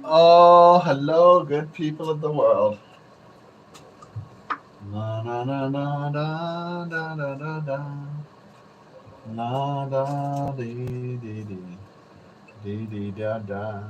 Oh, hello, good people of the world. Na na na na da da da da da. La da dee dee dee dee dee da da.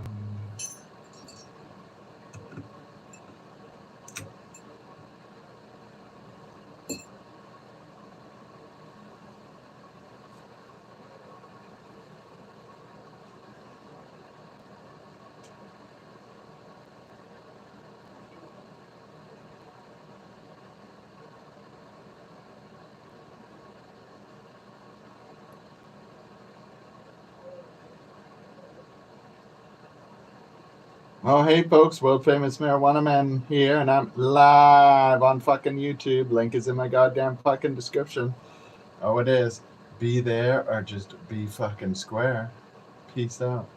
Oh, hey, folks, world famous marijuana man here, and I'm live on fucking YouTube. Link is in my goddamn fucking description. Oh, it is. Be there or just be fucking square. Peace out.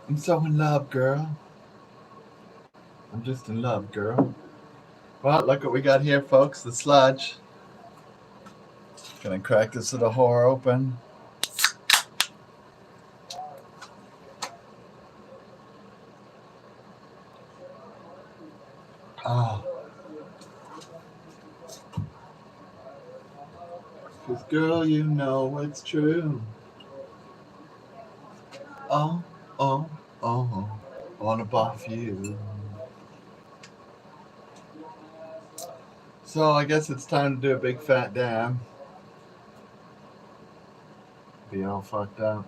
I'm so in love, girl. I'm just in love, girl. Well, look what we got here, folks. The sludge. Gonna crack this little whore open. Oh, cause girl, you know it's true. Oh, oh, oh, I wanna buff you. So I guess it's time to do a big fat dab. Be all fucked up.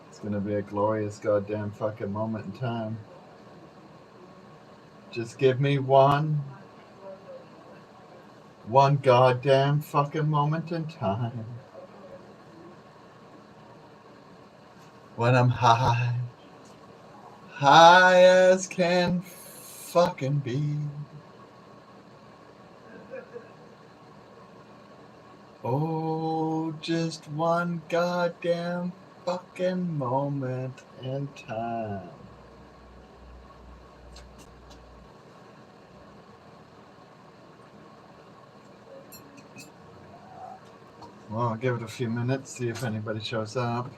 It's gonna be a glorious goddamn fucking moment in time. Just give me one goddamn fucking moment in time. When I'm high as can fucking be. Oh, just one goddamn fucking moment in time. Well, I'll give it a few minutes, see if anybody shows up.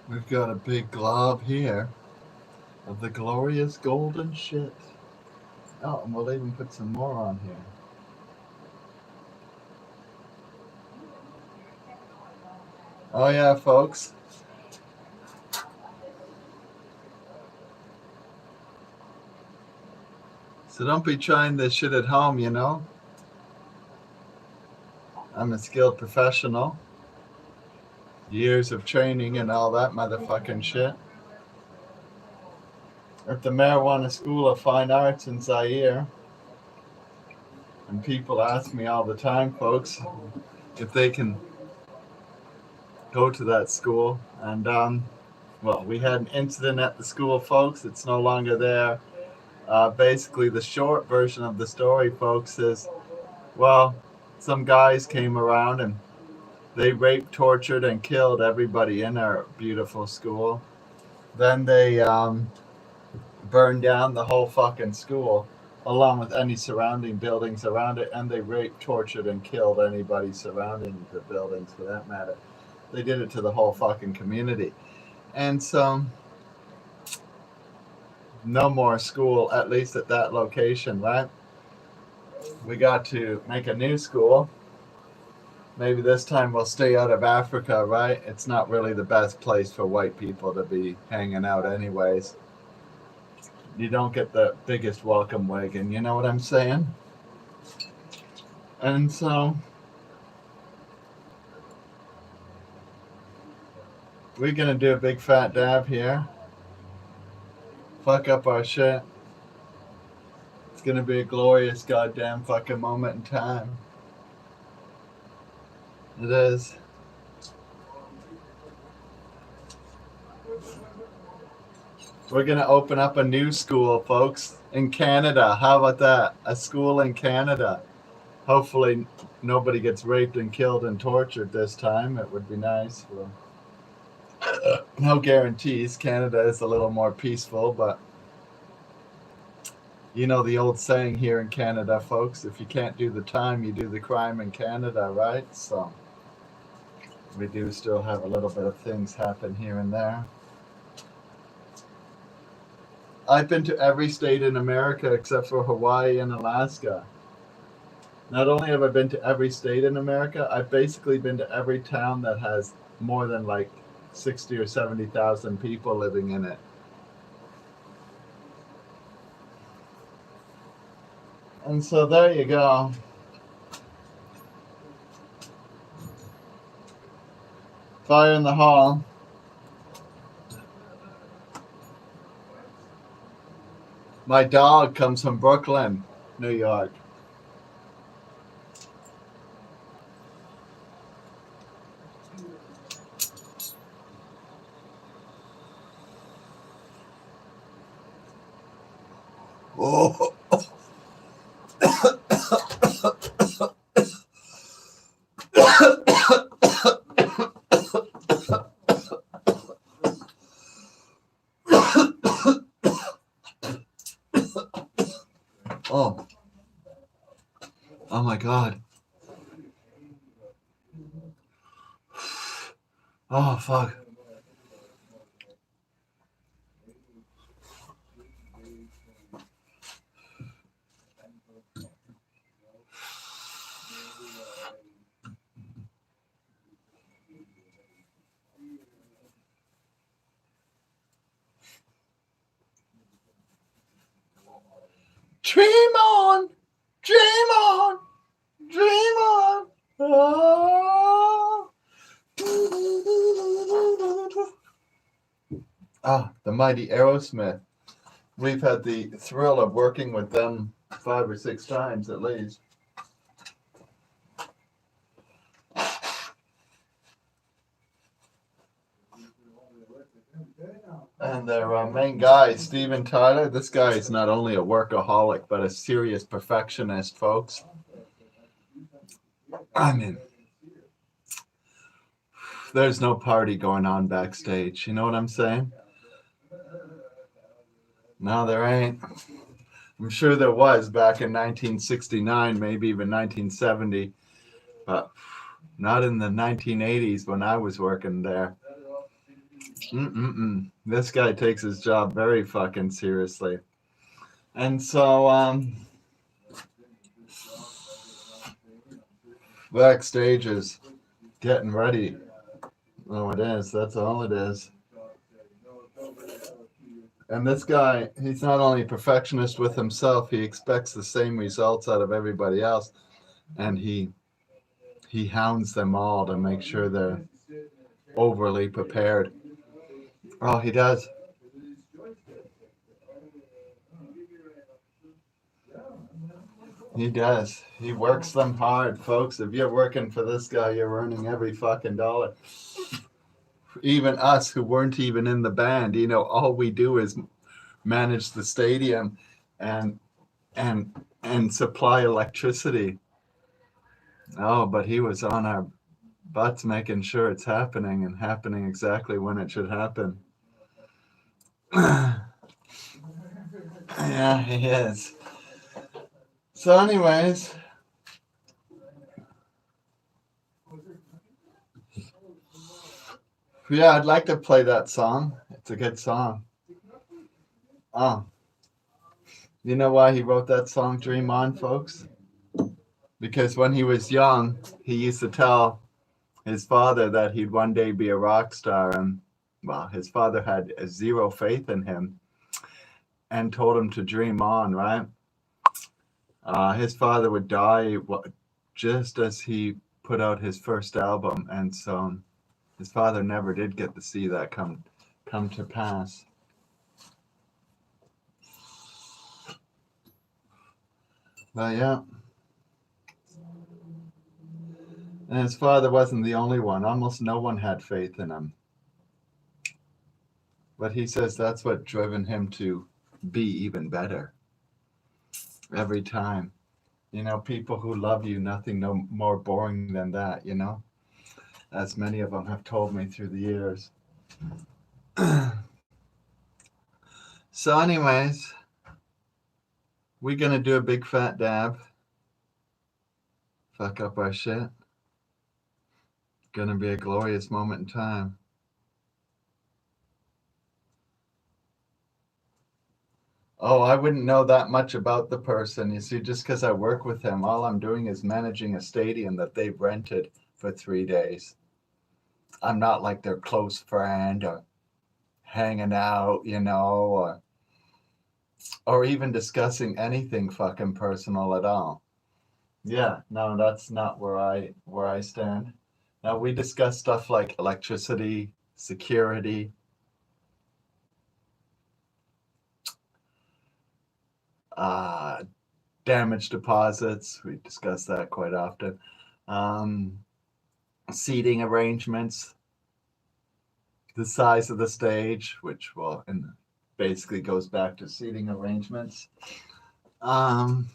We've got a big glob here of the glorious golden shit. Oh, and we'll even put some more on here. Oh, yeah, folks. So don't be trying this shit at home, you know? I'm a skilled professional. Years of training and all that motherfucking shit. At the Marijuana School of Fine Arts in Zaire. And people ask me all the time, folks, if they can go to that school. And, well, we had an incident at the school, folks. It's no longer there. Basically, the short version of the story, folks, is well, some guys came around and they raped, tortured, and killed everybody in our beautiful school. Then they burned down the whole fucking school, along with any surrounding buildings around it, and they raped, tortured, and killed anybody surrounding the buildings for that matter. They did it to the whole fucking community. And so, no more school, at least at that location, right? We got to make a new school. Maybe this time we'll stay out of Africa, right? It's not really the best place for white people to be hanging out, anyways. You don't get the biggest welcome wagon, you know what I'm saying? And so, we're gonna do a big fat dab here. Fuck up our shit. It's gonna be a glorious goddamn fucking moment in time. It is. We're gonna open up a new school, folks, in Canada. How about that? A school in Canada. Hopefully nobody gets raped and killed and tortured this time. It would be nice. Well, no guarantees. Canada is a little more peaceful, but you know the old saying here in Canada, folks, if you can't do the time, you do the crime in Canada, right? So we do still have a little bit of things happen here and there. I've been to every state in America except for Hawaii and Alaska. Not only have I been to every state in America, I've basically been to every town that has more than like 60 or 70,000 people living in it. And so there you go. Fire in the hall. My dog comes from Brooklyn, New York. Oh. Oh. Oh my God. Oh, fuck. Dream on, dream on, dream on. Oh. Ah, the mighty Aerosmith. We've had the thrill of working with them 5 or 6 times at least. And their main guy, Steven Tyler, this guy is not only a workaholic, but a serious perfectionist, folks. I mean, there's no party going on backstage. You know what I'm saying? No, there ain't. I'm sure there was back in 1969, maybe even 1970, but not in the 1980s when I was working there. This guy takes his job very fucking seriously. And so, backstage is getting ready. Oh, it is. That's all it is. And this guy, he's not only a perfectionist with himself, he expects the same results out of everybody else. And he hounds them all to make sure they're overly prepared. Oh, he does. He does. He works them hard, folks. If you're working for this guy, you're earning every fucking dollar. Even us who weren't even in the band, you know, all we do is manage the stadium. and and supply electricity. Oh, but he was on our butts making sure it's happening and happening exactly when it should happen. Yeah, he is. So, anyways, yeah, I'd like to play that song. It's a good song. Oh, you know why he wrote that song, Dream On, folks? Because when he was young, he used to tell his father that he'd one day be a rock star. And, well, his father had zero faith in him and told him to dream on, right? His father would die just as he put out his first album. And so his father never did get to see that come to pass. But yeah. And his father wasn't the only one. Almost no one had faith in him. But he says that's what driven him to be even better every time. You know, people who love you, nothing no more boring than that, you know? As many of them have told me through the years. So, anyways, we're going to do a big fat dab. Fuck up our shit. Gonna be a glorious moment in time. Oh, I wouldn't know that much about the person. You see, just because I work with him, all I'm doing is managing a stadium that they've rented for 3 days. I'm not like their close friend or hanging out, you know, or even discussing anything fucking personal at all. Yeah, no, that's not where I stand. Now we discuss stuff like electricity, security, uh, damage deposits. We discuss that quite often. Um, Seating arrangements, the size of the stage, which well, and basically goes back to seating arrangements, um,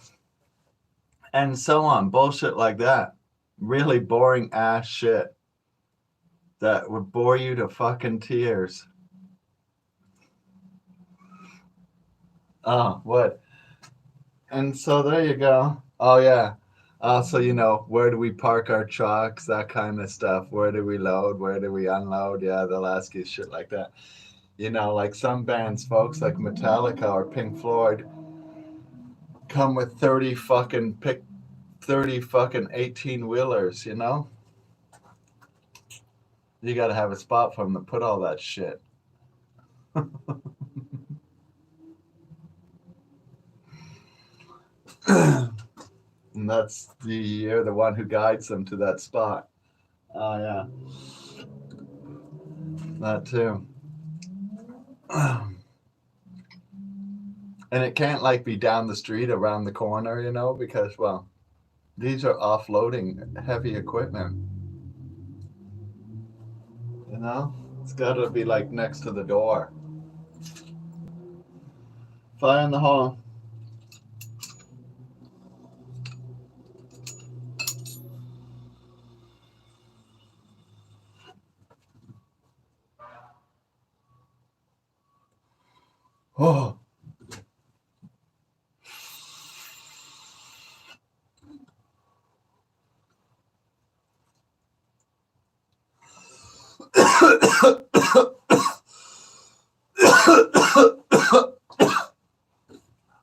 and so on. Bullshit like that. Really boring ass shit that would bore you to fucking tears. Oh, what? And so there you go. Oh yeah. Also, you know, where do we park our trucks? That kind of stuff. Where do we load? Where do we unload? Yeah, they'll ask you shit like that. You know, like some bands, folks, like Metallica or Pink Floyd, come with 30 fucking 18 wheelers, you know? You gotta have a spot for them to put all that shit. And you're the one who guides them to that spot. Oh yeah, that too. And it can't like be down the street around the corner, you know, because well, these are offloading heavy equipment. You know, it's got to be like next to the door. Fire in the hall. Oh.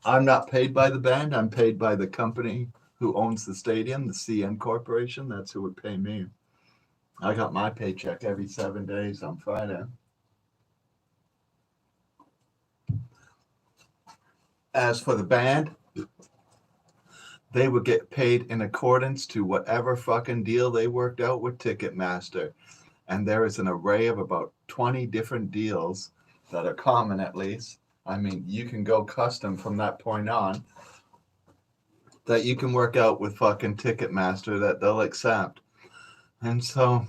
I'm not paid by the band. I'm paid by the company who owns the stadium, the CN Corporation. That's who would pay me. I got my paycheck every 7 days on Friday. As for the band, they would get paid in accordance to whatever fucking deal they worked out with Ticketmaster. And there is an array of about 20 different deals that are common, at least. I mean, you can go custom from that point on that you can work out with fucking Ticketmaster that they'll accept. And so,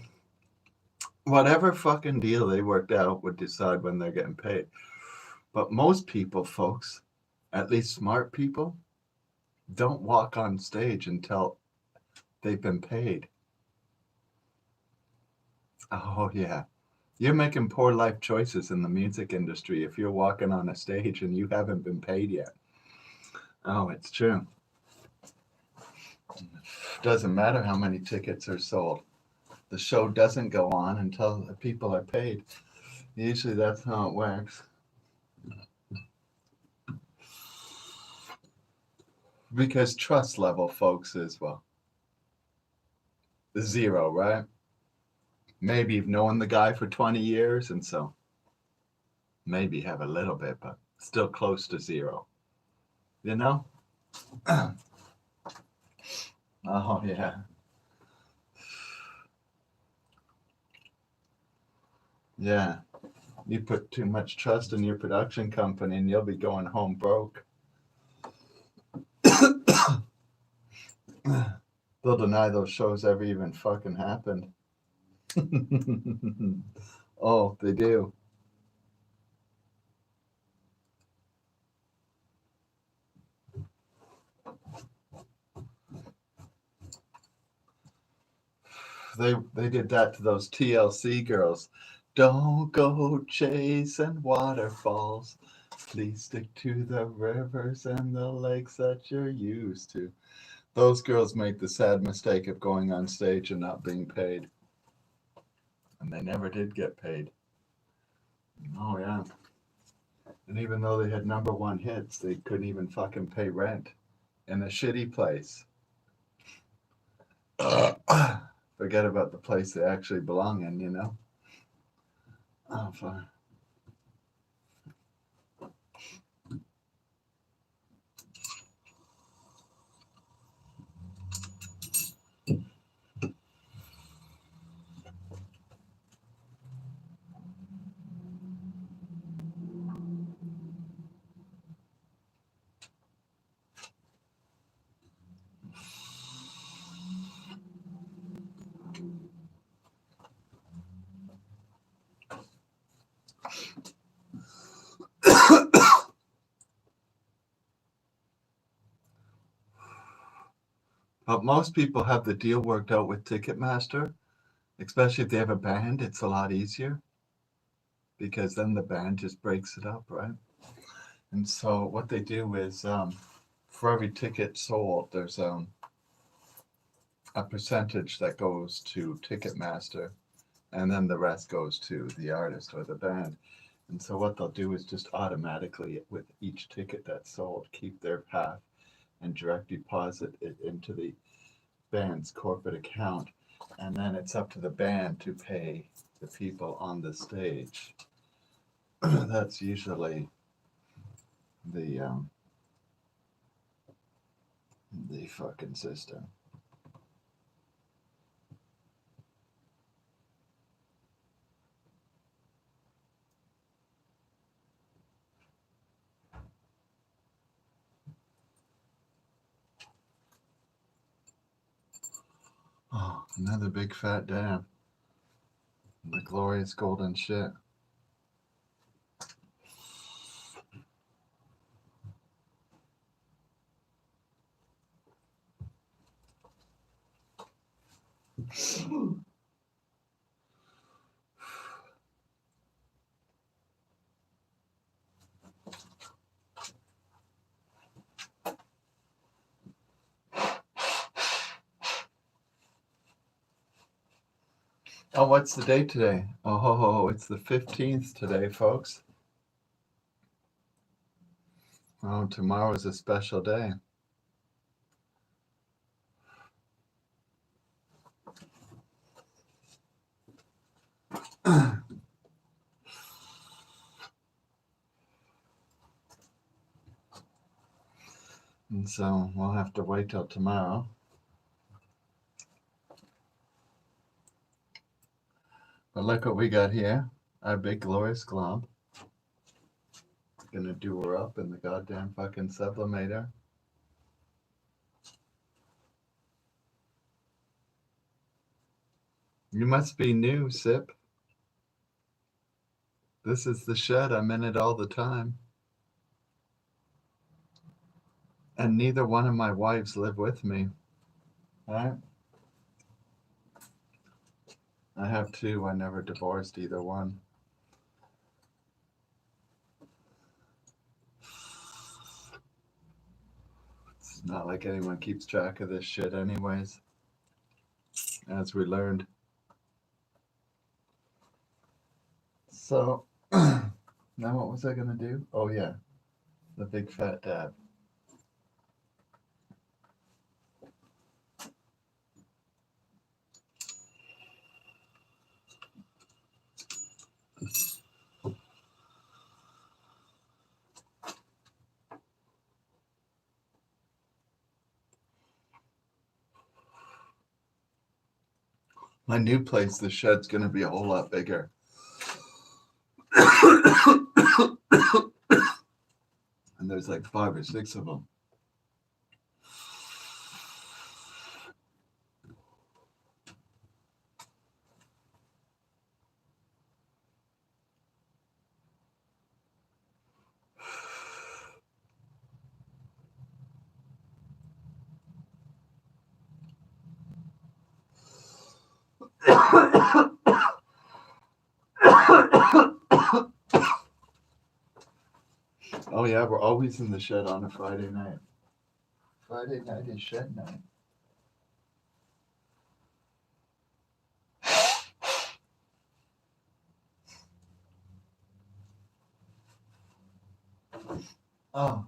whatever fucking deal they worked out would decide when they're getting paid. But most people, folks, At least smart people don't walk on stage until they've been paid. Oh, yeah. You're making poor life choices in the music industry if you're walking on a stage and you haven't been paid yet. Oh, it's true. Doesn't matter how many tickets are sold. The show doesn't go on until the people are paid. Usually that's how it works. Because trust level, folks, is, well, zero, right? Maybe you've known the guy for 20 years, and so maybe have a little bit, but still close to zero. You know? Oh, yeah. Yeah. You put too much trust in your production company and you'll be going home broke. They'll deny those shows ever even fucking happened. Oh, they do. They did that to those TLC girls. Don't go chasing waterfalls. Please stick to the rivers and the lakes that you're used to. Those girls made the sad mistake of going on stage and not being paid. And they never did get paid. Oh, yeah. And even though they had number one hits, they couldn't even fucking pay rent in a shitty place. Forget about the place they actually belong in, you know? Oh, fine. But most people have the deal worked out with Ticketmaster, especially if they have a band. It's a lot easier because then the band just breaks it up, right? And so what they do is, for every ticket sold, there's a percentage that goes to Ticketmaster, and then the rest goes to the artist or the band. And so what they'll do is just automatically, with each ticket that's sold, keep their half and direct deposit it into the band's corporate account. And then it's up to the band to pay the people on the stage. That's usually the fucking system. Oh, another big fat dam. The glorious golden shit. Oh, what's the date today? Oh, it's the 15th today, folks. Oh, tomorrow is a special day. And so we'll have to wait till tomorrow. But look what we got here. Our big glorious glump. Gonna do her up in the goddamn fucking sublimator. You must be new, Sip. This is the shed. I'm in it all the time. And neither one of my wives live with me. Right? I have two. I never divorced either one. It's not like anyone keeps track of this shit, anyways, as we learned. So, now what was I going to do? Oh, yeah, the big fat dad. My new place, the shed's going to be a whole lot bigger. And there's like 5 or 6 of them. Oh yeah, we're always in the shed on a Friday night. Friday night is shed night. Oh.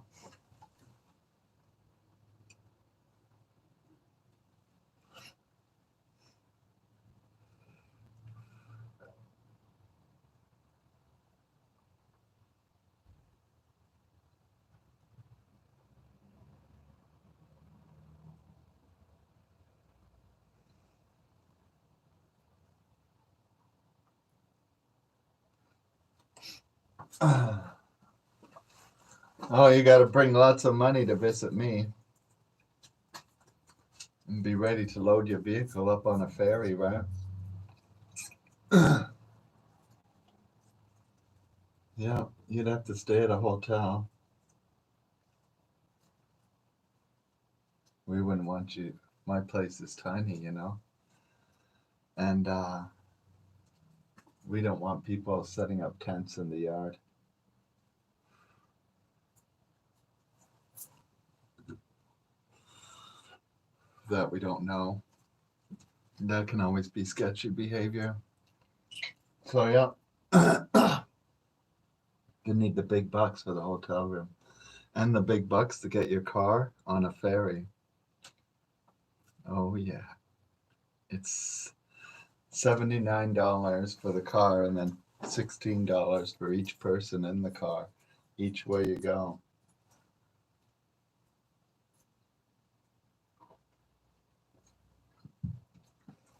Oh, you got to bring lots of money to visit me. And be ready to load your vehicle up on a ferry, right? Yeah, you'd have to stay at a hotel. We wouldn't want you. My place is tiny, you know? And we don't want people setting up tents in the yard. That we don't know. That can always be sketchy behavior. So, yeah. You need the big bucks for the hotel room. And the big bucks to get your car on a ferry. Oh, yeah. It's $79 for the car and then $16 for each person in the car, each way you go.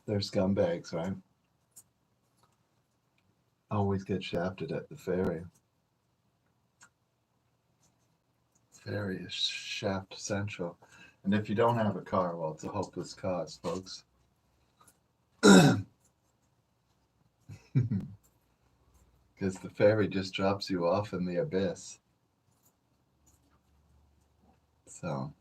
They're scumbags, right? Always get shafted at the ferry. Ferry is shaft central. And if you don't have a car, well, it's a hopeless cause, folks. Because the ferry just drops you off in the abyss. So.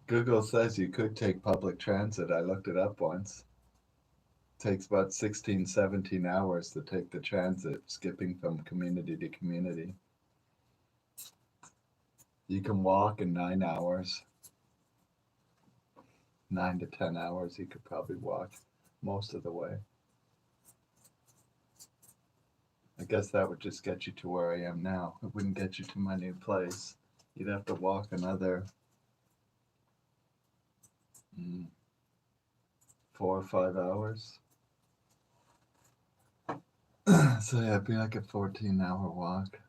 Google says you could take public transit. I looked it up once. It takes about 16, 17 hours to take the transit, skipping from community to community. You can walk in 9 hours. 9 to 10 hours you could probably walk most of the way. I guess that would just get you to where I am now. It wouldn't get you to my new place. You'd have to walk another 4 or 5 hours. So yeah, it'd be like a 14-hour walk.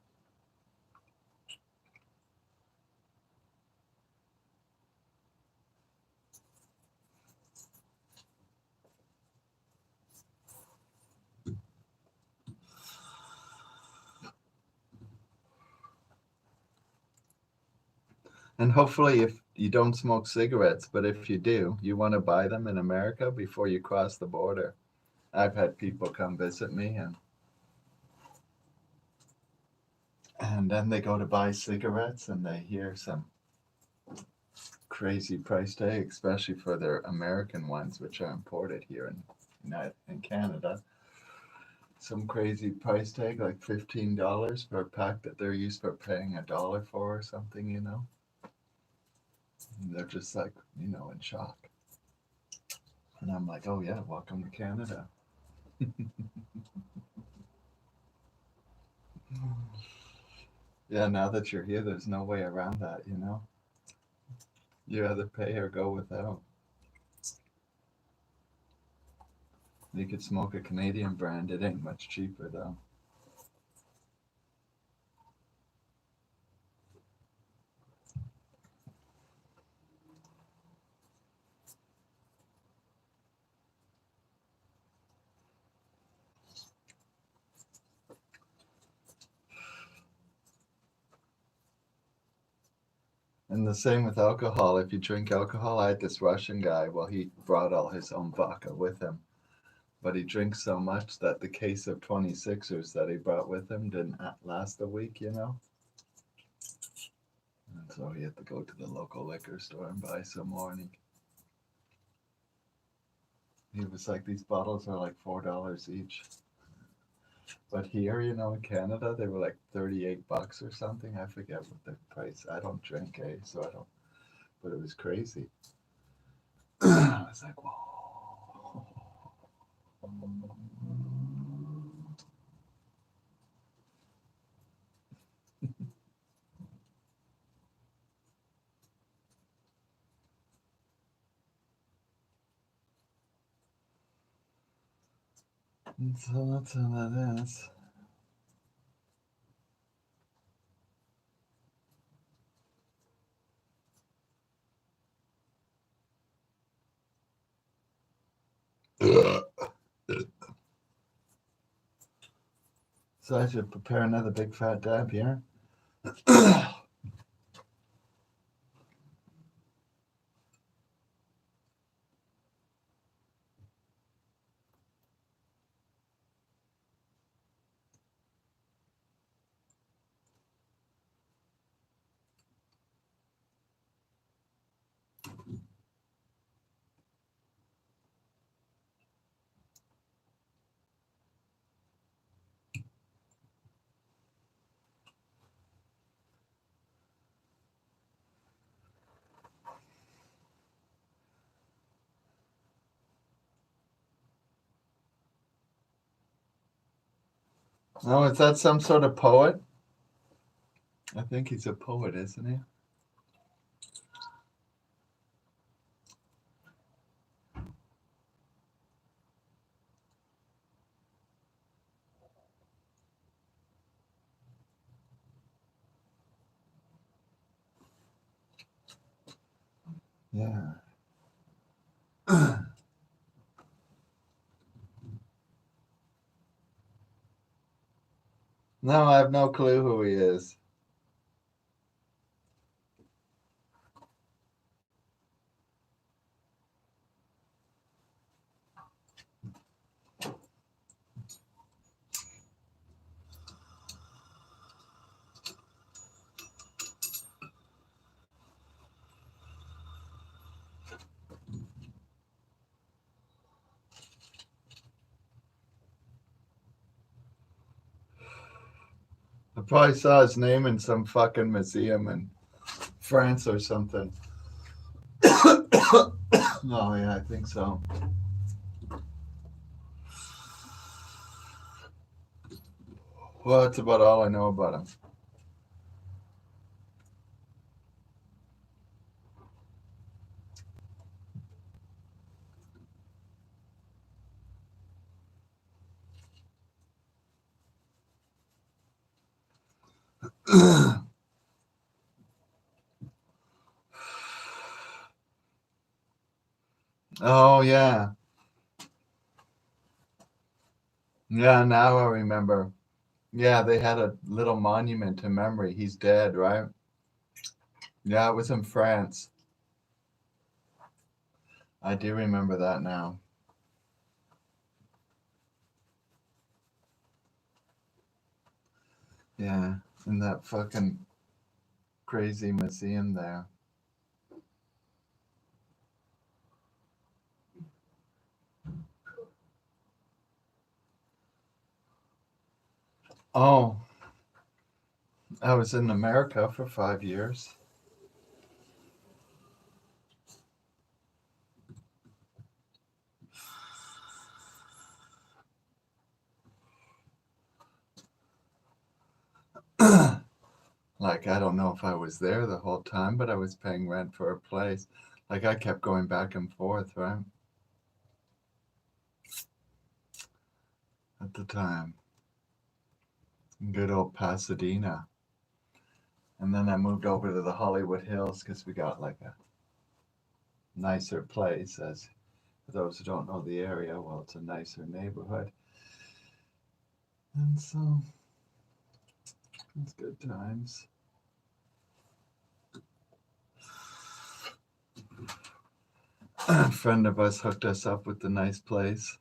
And hopefully, if you don't smoke cigarettes, but if you do, you want to buy them in America before you cross the border. I've had people come visit me, and then they go to buy cigarettes and they hear some crazy price tag, especially for their American ones, which are imported here in Canada. Some crazy price tag, like $15 for a pack that they're used for paying $1 for or something, you know. And they're just like, in shock. And I'm like, oh yeah, welcome to Canada. Yeah, now that you're here, there's no way around that, you know. You either pay or go without. You could smoke a Canadian brand, it ain't much cheaper though. And the same with alcohol. If you drink alcohol, I had this Russian guy, well, he brought all his own vodka with him. But he drinks so much that the case of 26ers that he brought with him didn't last a week, you know? And so he had to go to the local liquor store and buy some more. And he was like, these bottles are like $4 each. But here, in Canada, they were like $38 or something. I forget what the price. I don't drink, so I don't. But it was crazy. I was like, whoa. So that's how that is. So I should prepare another big fat dab here. Oh, is that some sort of poet? I think he's a poet, isn't he? Yeah. No, I have no clue who he is. I probably saw his name in some fucking museum in France or something. Oh, yeah, I think so. Well, that's about all I know about him. Oh, yeah. Yeah, now I remember. Yeah, they had a little monument to memory. He's dead, right? Yeah, it was in France. I do remember that now. Yeah, in that fucking crazy museum there. Oh, I was in America for 5 years. Like, I don't know if I was there the whole time, but I was paying rent for a place. Like, I kept going back and forth, right? At the time. In good old Pasadena. And then I moved over to the Hollywood Hills because we got like a nicer place. As for those who don't know the area, well, it's a nicer neighborhood. And so, it's good times. A friend of us hooked us up with the nice place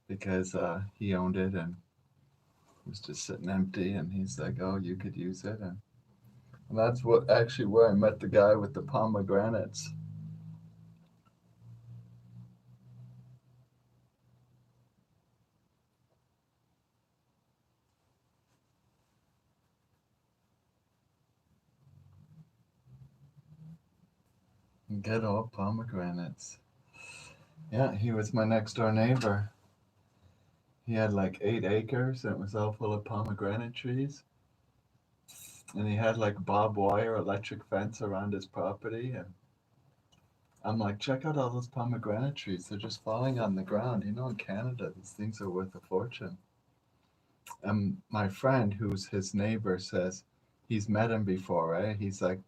because he owned it and it was just sitting empty. And he's like, "Oh, you could use it." And that's what actually where I met the guy with the pomegranates. Good old pomegranates. Yeah, he was my next door neighbor. He had like 8 acres and it was all full of pomegranate trees. And he had like barbed wire electric fence around his property. And I'm like, check out all those pomegranate trees. They're just falling on the ground. You know, in Canada, these things are worth a fortune. And my friend, who's his neighbor, says he's met him before, eh? He's like,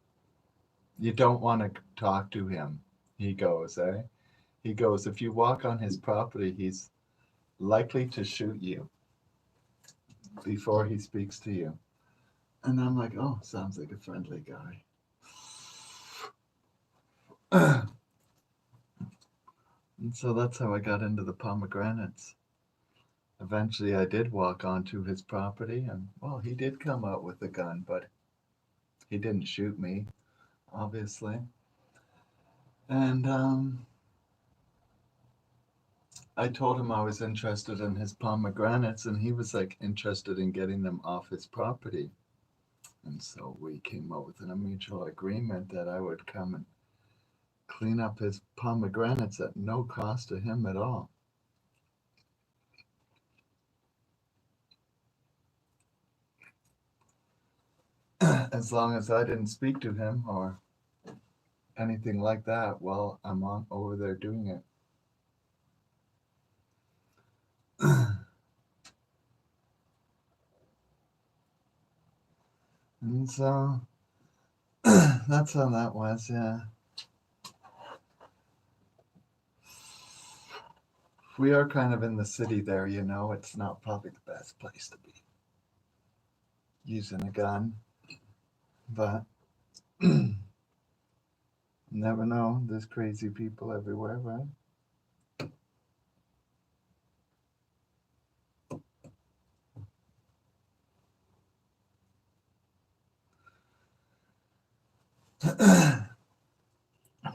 you don't want to talk to him. He goes, eh? He goes, if you walk on his property, he's likely to shoot you before he speaks to you. And I'm like, oh, sounds like a friendly guy. And so that's how I got into the pomegranates. Eventually, I did walk onto his property, and well, he did come out with a gun, but he didn't shoot me, obviously. And I told him I was interested in his pomegranates, and he was like interested in getting them off his property. And so we came up with a mutual agreement that I would come and clean up his pomegranates at no cost to him at all. As long as I didn't speak to him or anything like that while I'm on over there doing it. And so that's how that was, yeah. We are kind of in the city there, you know. It's not probably the best place to be using a gun, but never know. There's crazy people everywhere, right?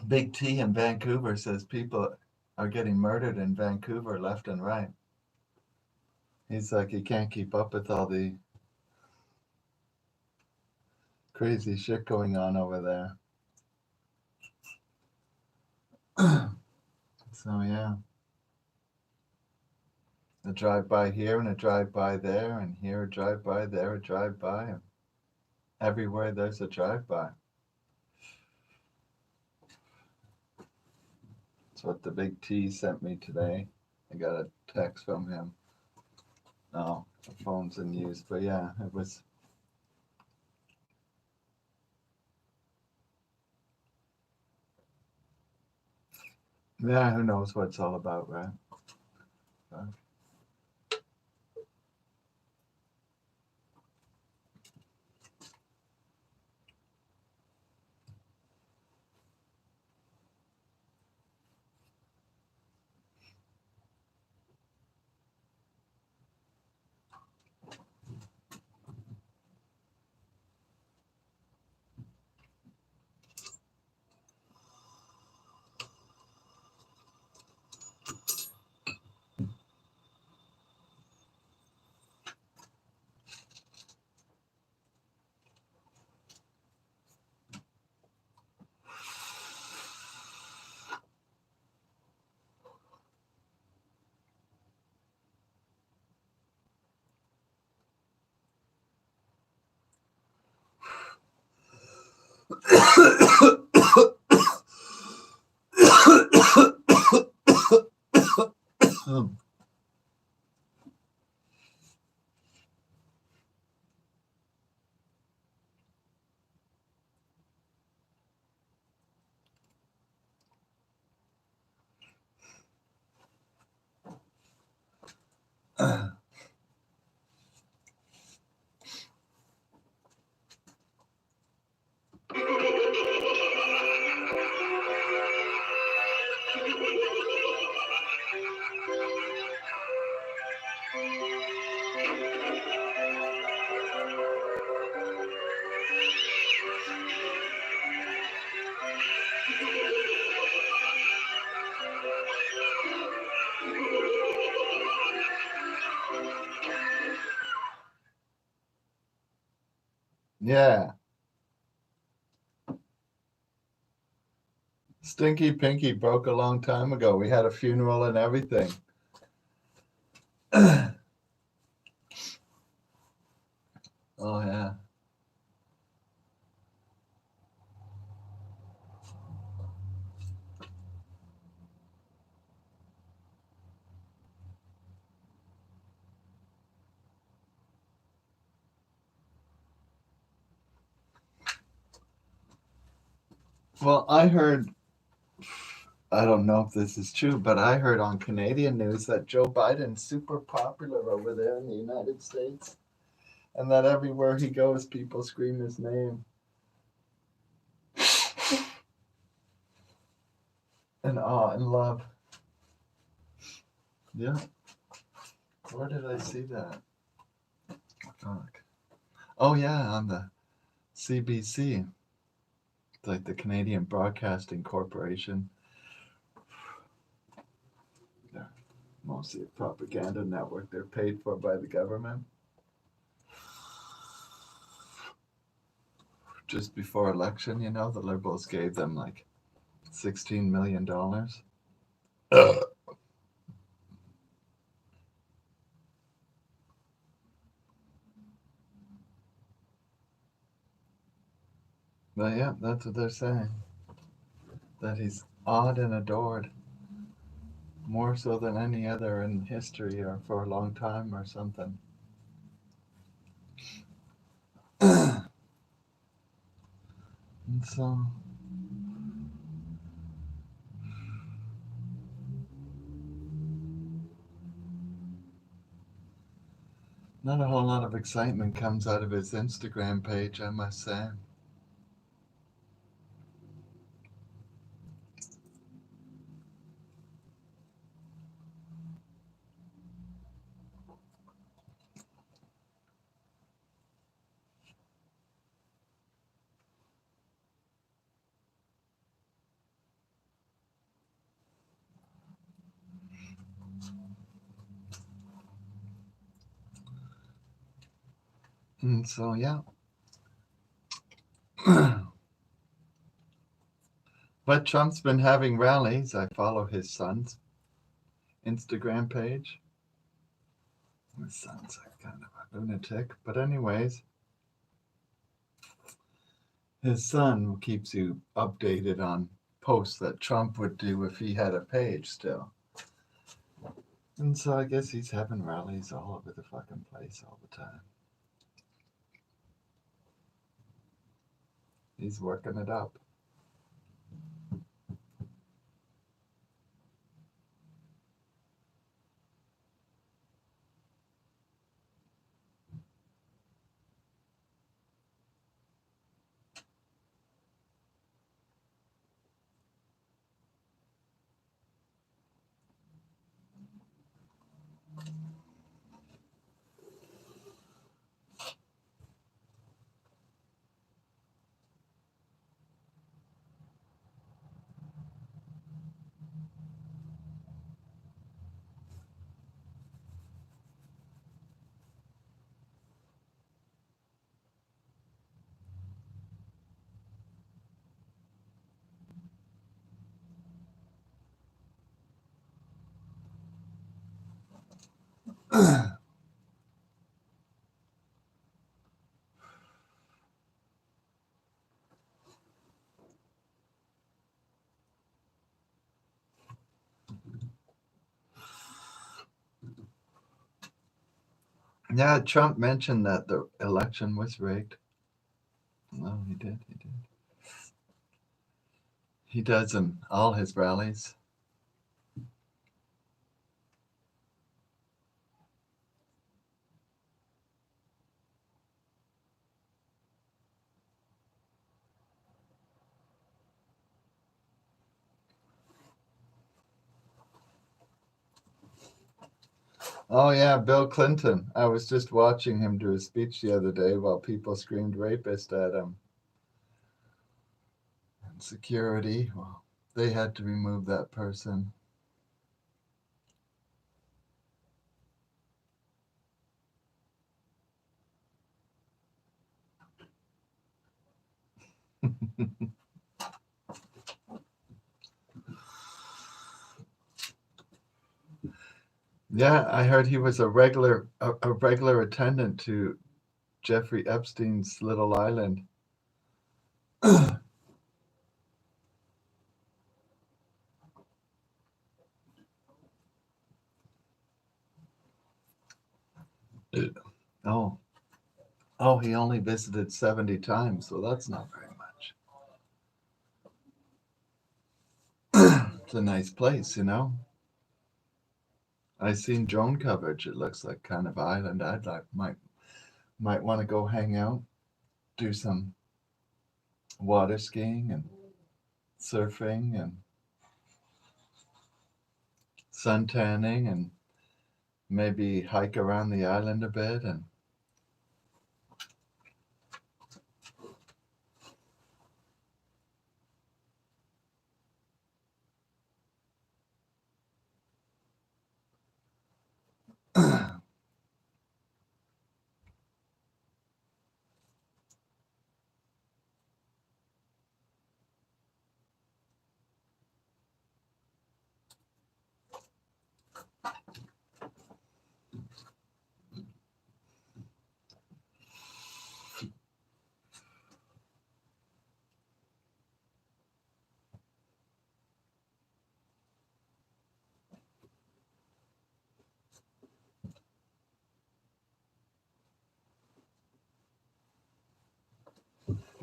Big T in Vancouver says people are getting murdered in Vancouver left and right. He's like, he can't keep up with all the crazy shit going on over there. So, yeah. A drive by here and a drive by there, and here a drive by, there a drive by. And everywhere there's a drive by. That's what the big T sent me today. I got a text from him. Oh, the phone's in use, but yeah, it was. Yeah, who knows what it's all about, right? But, Yeah. Stinky Pinky broke a long time ago. We had a funeral and everything. Oh, yeah. Well, I heard, I don't know if this is true, but I heard on Canadian news that Joe Biden's super popular over there in the United States, and that everywhere he goes, people scream his name. And awe and love. Yeah. Where did I see that? Fuck. Oh, yeah, on the CBC, like the Canadian Broadcasting Corporation. They're mostly a propaganda network. They're paid for by the government. Just before election, the Liberals gave them like $16 million. But yeah, that's what they're saying. That he's awed and adored. More so than any other in history or for a long time or something. And so, not a whole lot of excitement comes out of his Instagram page, I must say. And so, yeah. But Trump's been having rallies. I follow his son's Instagram page. His son's like kind of a lunatic. But anyways, his son keeps you updated on posts that Trump would do if he had a page still. And so I guess he's having rallies all over the fucking place all the time. He's working it up. Yeah, Trump mentioned that the election was rigged. No, he did. He did. He does in all his rallies. Oh yeah, Bill Clinton. I was just watching him do a speech the other day while people screamed rapist at him. And security, well, they had to remove that person. Yeah, I heard he was a regular attendant to Jeffrey Epstein's little island. Oh, oh, he only visited 70 times, so that's not very much. It's a nice place, you know. I seen drone coverage. It looks like kind of island. I'd like might want to go hang out, do some water skiing and surfing and sun tanning and maybe hike around the island a bit and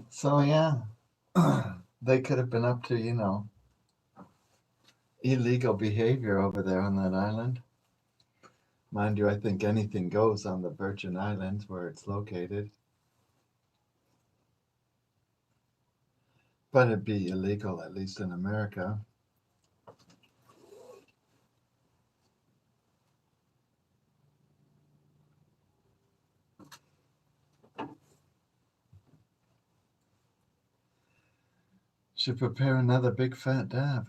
so yeah. They could have been up to, illegal behavior over there on that island. Mind you, I think anything goes on the Virgin Islands where it's located, but it'd be illegal, at least in America. Should prepare another big fat dab.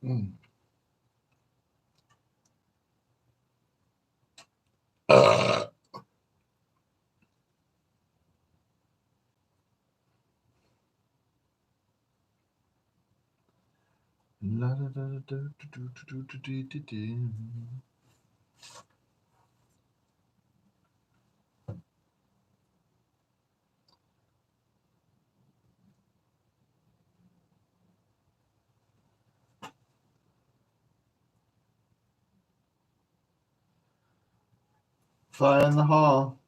Mm. Uh. La, da, da, da, da, do, do, do, do, do, do. Fire in the hall.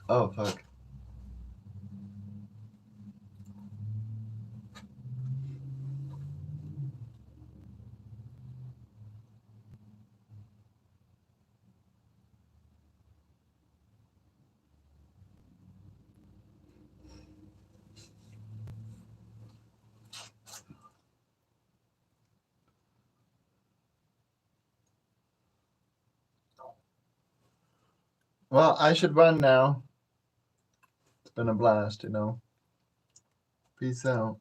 Oh, fuck. Well, I should run now. It's been a blast, you know. Peace out.